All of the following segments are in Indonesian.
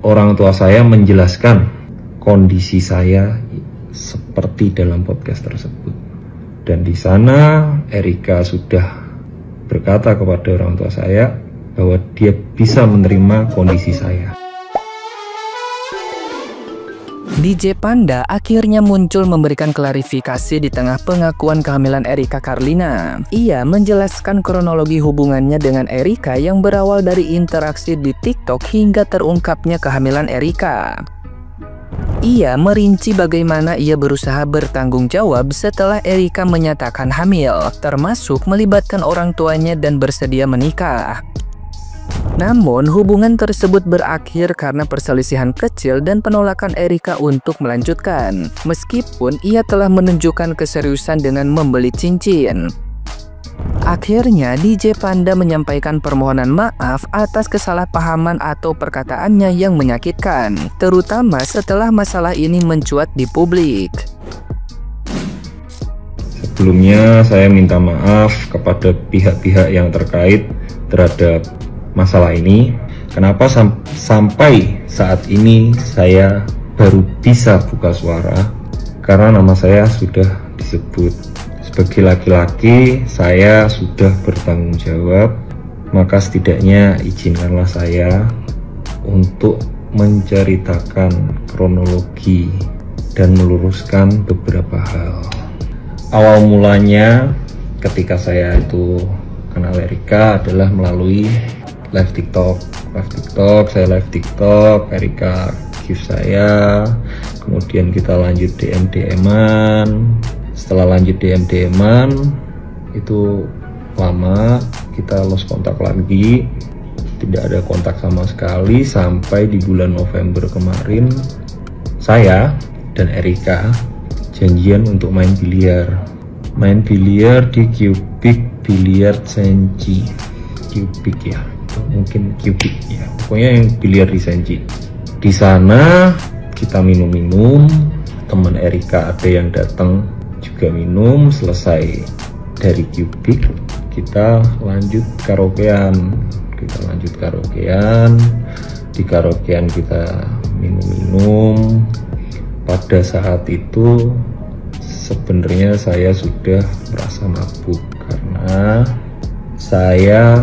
orang tua saya menjelaskan kondisi saya seperti dalam podcast tersebut. Dan di sana Erika sudah berkata kepada orang tua saya bahwa dia bisa menerima kondisi saya. DJ Panda akhirnya muncul memberikan klarifikasi di tengah pengakuan kehamilan Erika Carlina. Ia menjelaskan kronologi hubungannya dengan Erika yang berawal dari interaksi di TikTok hingga terungkapnya kehamilan Erika. Ia merinci bagaimana ia berusaha bertanggung jawab setelah Erika menyatakan hamil, termasuk melibatkan orang tuanya dan bersedia menikah. Namun, hubungan tersebut berakhir karena perselisihan kecil dan penolakan Erika untuk melanjutkan, meskipun ia telah menunjukkan keseriusan dengan membeli cincin. Akhirnya, DJ Panda menyampaikan permohonan maaf atas kesalahpahaman atau perkataannya yang menyakitkan, terutama setelah masalah ini mencuat di publik. Sebelumnya, saya minta maaf kepada pihak-pihak yang terkait terhadap masalah ini. Kenapa sampai saat ini saya baru bisa buka suara? Karena nama saya sudah disebut. Sebagai laki-laki, saya sudah bertanggung jawab, maka setidaknya izinkanlah saya untuk menceritakan kronologi dan meluruskan beberapa hal. Awal mulanya ketika saya itu kenal Erika adalah melalui live TikTok, saya live TikTok, Erika give saya, kemudian kita lanjut DM-an. Setelah lanjut DM-an, itu lama, kita lost kontak lagi, tidak ada kontak sama sekali sampai di bulan November kemarin, saya dan Erika janjian untuk main biliar di Cubic Billiard Senji, Cubic ya. Mungkin Cubic ya, pokoknya yang biliar di Senji. Di sana kita minum-minum, teman Erika ada yang datang juga minum. Selesai dari Cubic kita lanjut karaokean. Di karaokean kita minum-minum. Pada saat itu sebenarnya saya sudah merasa mabuk karena saya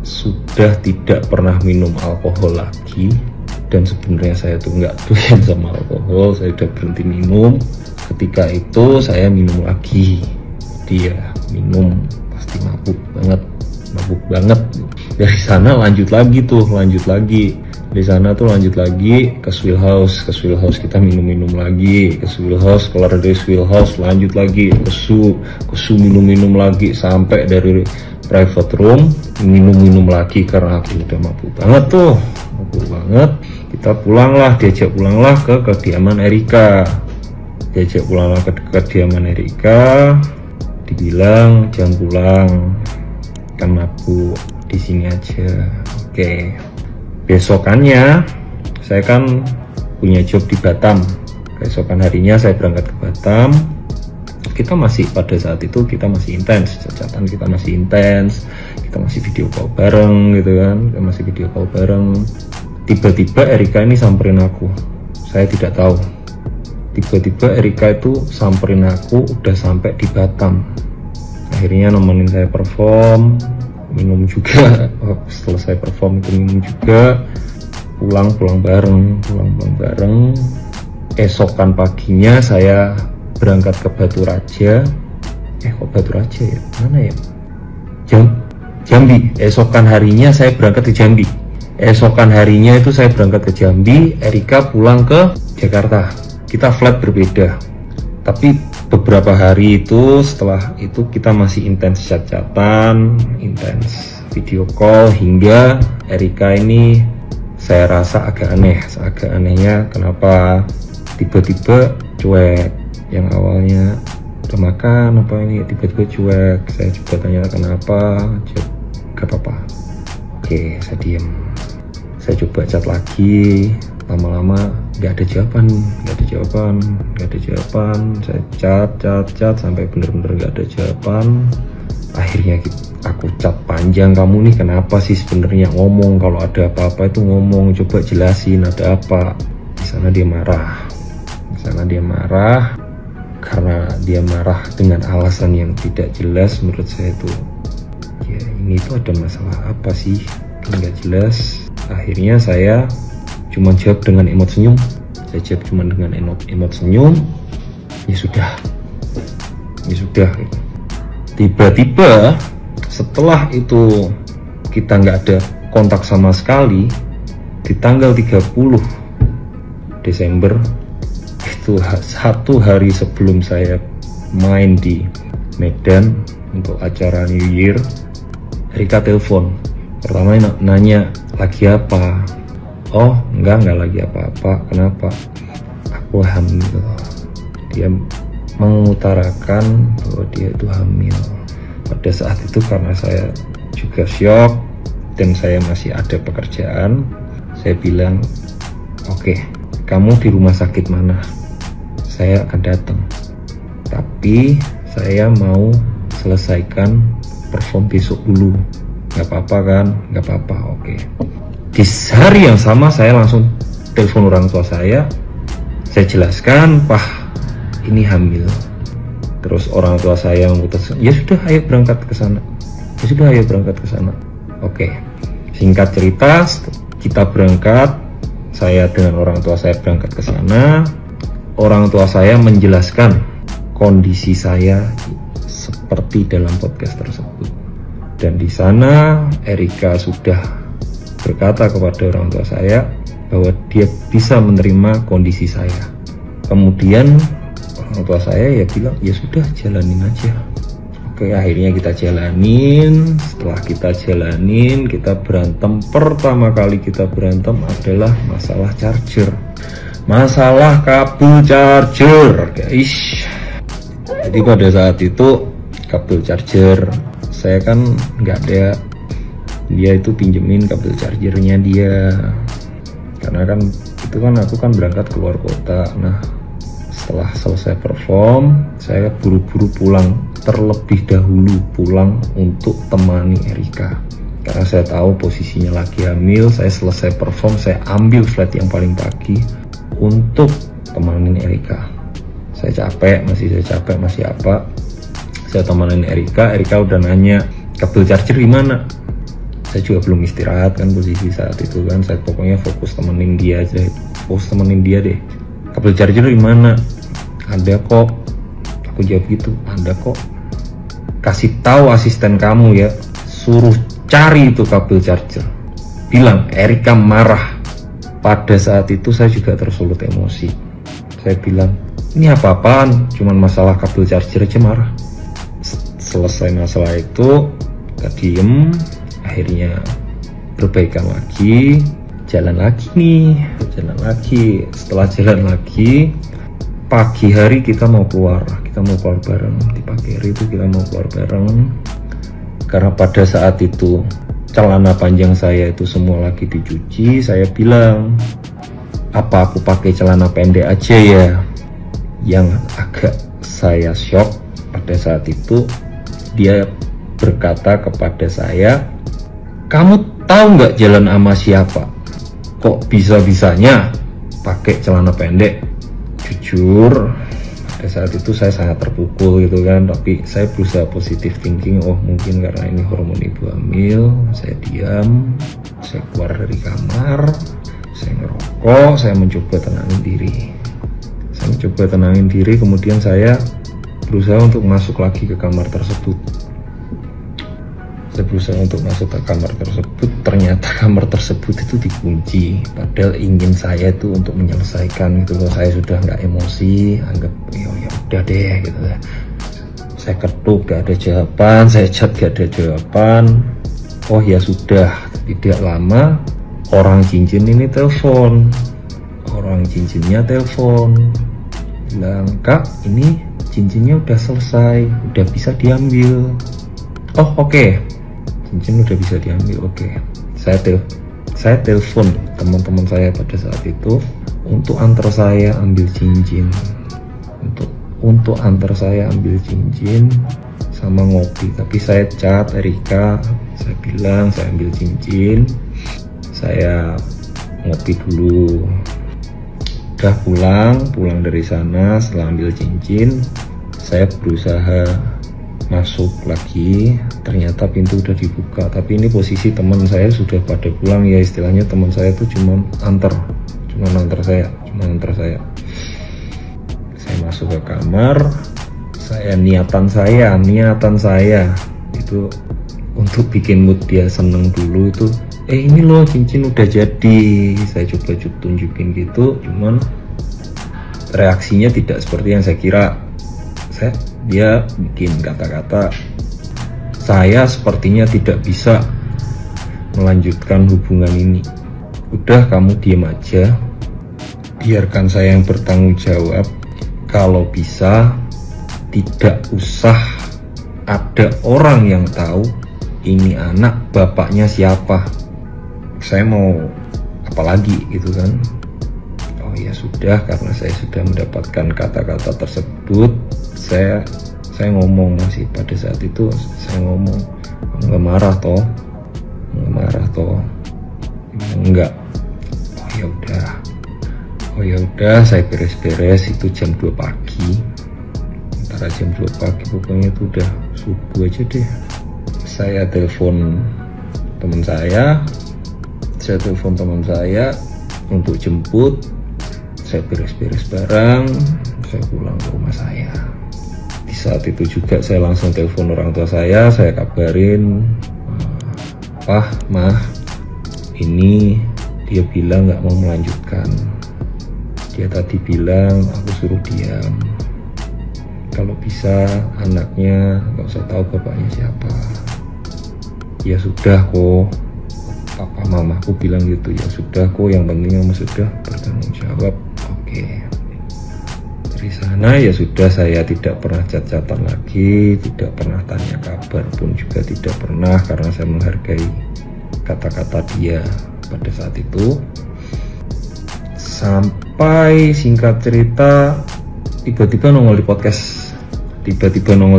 sudah tidak pernah minum alkohol lagi, dan sebenarnya saya tuh nggak doyan sama alkohol. Saya udah berhenti minum. Ketika itu saya minum lagi, dia minum pasti mabuk banget. Dari sana lanjut lagi. Di sana tuh lanjut lagi ke Swill House kita minum lagi, ke Swill House, keluar dari Swill House lanjut lagi ke Su minum lagi sampai dari private room minum lagi karena aku udah mabuk banget. Kita diajak pulanglah ke kediaman Erika. Dibilang jangan pulang, kan mabuk, di sini aja. Oke. Besokannya saya kan punya job di Batam. Keesokan harinya saya berangkat ke Batam. Pada saat itu kita masih intens, cacatan kita masih intens, kita masih video call bareng gitu kan, Tiba-tiba Erika ini samperin aku, saya tidak tahu. Tiba-tiba Erika itu samperin aku udah sampai di Batam. Akhirnya nemenin saya perform, minum juga. Setelah saya perform itu minum juga, pulang bareng. Esokan paginya saya berangkat ke Batu Raja. Kok Batu Raja ya? Mana ya? Jambi. Esokan harinya saya berangkat ke Jambi. Erika pulang ke Jakarta. Kita flight berbeda. Tapi beberapa hari itu, setelah itu kita masih intens chat-chatan, intens video call, hingga Erika ini saya rasa agak aneh. Agak anehnya kenapa tiba-tiba cuek. Yang awalnya udah makan apa ini, tiba-tiba cuek. Saya coba tanya kenapa, gak apa-apa. Oke, saya diem. Saya coba chat lagi, lama-lama gak ada jawaban. Saya chat sampai bener-bener gak ada jawaban. aku chat panjang, kamu nih kenapa sih sebenarnya, ngomong kalau ada apa-apa itu ngomong, coba jelasin ada apa. Di sana dia marah karena dia marah dengan alasan yang tidak jelas. Menurut saya itu ya ini tuh ada masalah apa sih, nggak jelas. Akhirnya saya cuma jawab dengan emot senyum. Ya sudah. Tiba-tiba setelah itu kita nggak ada kontak sama sekali. Di tanggal 30 Desember itu, 1 hari sebelum saya main di Medan untuk acara New Year, Erika telepon. Pertama nanya lagi apa. Oh enggak lagi apa-apa. Kenapa? Aku hamil. Dia mengutarakan bahwa dia itu hamil. Pada saat itu karena saya juga syok dan saya masih ada pekerjaan, saya bilang, oke, kamu di rumah sakit mana? Saya akan datang, tapi saya mau selesaikan perform besok dulu. Nggak apa-apa kan? Nggak apa-apa, oke. Di hari yang sama saya langsung telepon orang tua saya jelaskan, Pak, ini hamil. Terus orang tua saya memutuskan, ya sudah ayo berangkat ke sana. Oke. Singkat cerita, kita berangkat. Saya dengan orang tua saya berangkat ke sana. Orang tua saya menjelaskan kondisi saya seperti dalam podcast tersebut. Dan di sana Erika sudah berkata kepada orang tua saya bahwa dia bisa menerima kondisi saya. Kemudian orang tua saya ya bilang, ya sudah jalanin aja. Oke, akhirnya kita jalanin. Setelah kita jalanin, kita berantem. Pertama kali kita berantem adalah masalah charger, masalah kabel charger, guys. Jadi pada saat itu kabel charger saya kan nggak ada, dia itu pinjemin kabel chargernya dia, karena kan itu kan aku kan berangkat keluar kota. Nah, setelah selesai perform, saya buru-buru pulang, terlebih dahulu pulang untuk temani Erika, karena saya tahu posisinya lagi hamil. Saya selesai perform, saya ambil flight yang paling pagi untuk temanin Erika. Saya capek, masih apa, saya temanin Erika. Erika udah nanya kabel charger di mana. Saya juga belum istirahat kan posisi saat itu kan. Saya pokoknya fokus temenin dia aja, deh. Kabel charger di mana? Ada kok. Aku jawab gitu, ada kok. Kasih tahu asisten kamu ya, suruh cari itu kabel charger. Bilang Erika marah. Pada saat itu saya juga tersulut emosi. Saya bilang, ini apa-apaan? Cuman masalah kabel charger aja marah. Selesai masalah itu, kita diem. Akhirnya perbaikan lagi, jalan lagi. Setelah jalan lagi, pagi hari kita mau keluar bareng. Di pagi hari itu kita mau keluar bareng, karena pada saat itu celana panjang saya itu semua lagi dicuci. Saya bilang, apa aku pakai celana pendek aja ya? Yang agak saya shock pada saat itu, dia berkata kepada saya, kamu tahu nggak jalan sama siapa? Kok bisa-bisanya pakai celana pendek? Jujur, pada saat itu saya sangat terpukul gitu kan. Tapi saya berusaha positive thinking. Oh mungkin karena ini hormon ibu hamil. Saya diam, saya keluar dari kamar, saya ngerokok, saya mencoba tenangin diri. Kemudian saya berusaha untuk masuk lagi ke kamar tersebut. Ternyata kamar tersebut itu dikunci. Padahal ingin saya itu untuk menyelesaikan gitu loh. Saya sudah nggak emosi, anggap ya udah deh gitu ya. Saya ketuk gak ada jawaban, saya chat gak ada jawaban. Oh ya sudah, tidak lama orang cincinnya telepon. Bilang, Kak, ini cincinnya udah selesai, udah bisa diambil. Oh oke. Cincin udah bisa diambil, oke. Saya telepon teman-teman saya pada saat itu untuk antar saya ambil cincin. sama ngopi. Tapi saya chat Erika, saya bilang saya ambil cincin, saya ngopi dulu. Udah pulang dari sana, setelah ambil cincin, saya berusaha masuk lagi, ternyata pintu udah dibuka. Tapi ini posisi teman saya sudah pada pulang ya, istilahnya teman saya tuh cuma antar saya. Saya masuk ke kamar, niatan saya itu untuk bikin mood dia seneng dulu itu. Ini loh cincin udah jadi, saya coba tunjukin gitu, cuman reaksinya tidak seperti yang saya kira. Dia bikin kata-kata, saya sepertinya tidak bisa melanjutkan hubungan ini. Udah, kamu diem aja, biarkan saya yang bertanggung jawab. Kalau bisa tidak usah ada orang yang tahu ini anak bapaknya siapa. Saya mau apa lagi gitu kan. Oh ya sudah, karena saya sudah mendapatkan kata-kata tersebut, saya ngomong, masih pada saat itu saya ngomong, nggak marah toh, enggak. Oh ya udah, saya beres-beres. Itu jam 2 pagi, antara jam 2 pagi pokoknya itu udah subuh aja deh. Saya telepon teman saya untuk jemput. Saya beres-beres barang, saya pulang ke rumah saya. Di saat itu juga saya langsung telepon orang tua saya kabarin, Pah, Mah, ini dia bilang nggak mau melanjutkan. Dia tadi bilang aku suruh diam. Kalau bisa anaknya nggak usah tahu bapaknya siapa. Ya sudah kok, papa mamaku bilang gitu. Ya sudah kok, yang penting kamu sudah bertanggung jawab. Oke. Dari sana ya sudah, saya tidak pernah chat-chatan lagi, tidak pernah tanya kabar pun juga tidak pernah, karena saya menghargai kata-kata dia pada saat itu. Sampai singkat cerita tiba-tiba nongol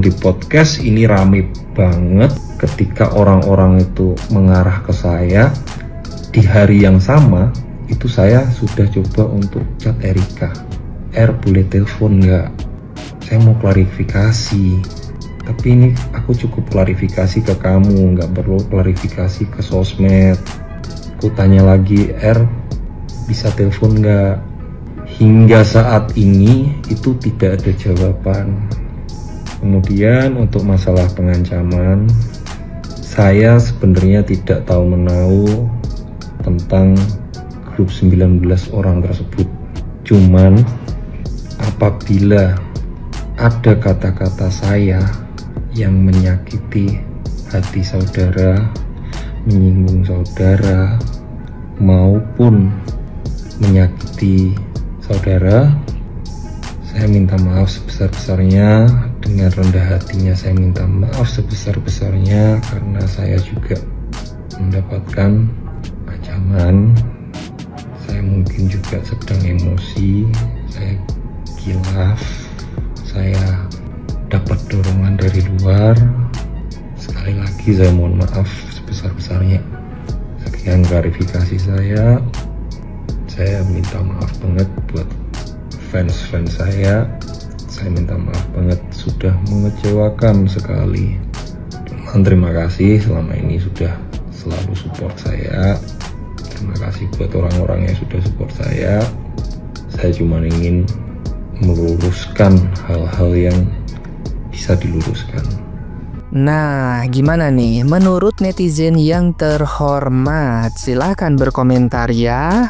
di podcast. Ini rame banget ketika orang-orang itu mengarah ke saya. Di hari yang sama itu saya sudah coba untuk chat Erika, boleh telepon nggak, saya mau klarifikasi. Tapi ini aku cukup klarifikasi ke kamu, nggak perlu klarifikasi ke sosmed. Aku tanya lagi, bisa telepon nggak? Hingga saat ini itu tidak ada jawaban. Kemudian untuk masalah pengancaman, saya sebenarnya tidak tahu menahu tentang grup 19 orang tersebut. Cuman apabila ada kata-kata saya yang menyakiti hati saudara, menyinggung saudara, maupun menyakiti saudara, saya minta maaf sebesar-besarnya. Dengan rendah hatinya saya minta maaf sebesar-besarnya, karena saya juga mendapatkan ancaman. Saya mungkin juga sedang emosi, saya kilaf, saya dapat dorongan dari luar. Sekali lagi saya mohon maaf sebesar-besarnya. Sekian klarifikasi saya minta maaf banget buat fans saya minta maaf banget sudah mengecewakan sekali. Terima kasih selama ini sudah selalu support saya. Terima kasih buat orang-orang yang sudah support saya. Saya cuma ingin meluruskan hal-hal yang bisa diluruskan. Nah, gimana nih menurut netizen yang terhormat? Silahkan berkomentar ya.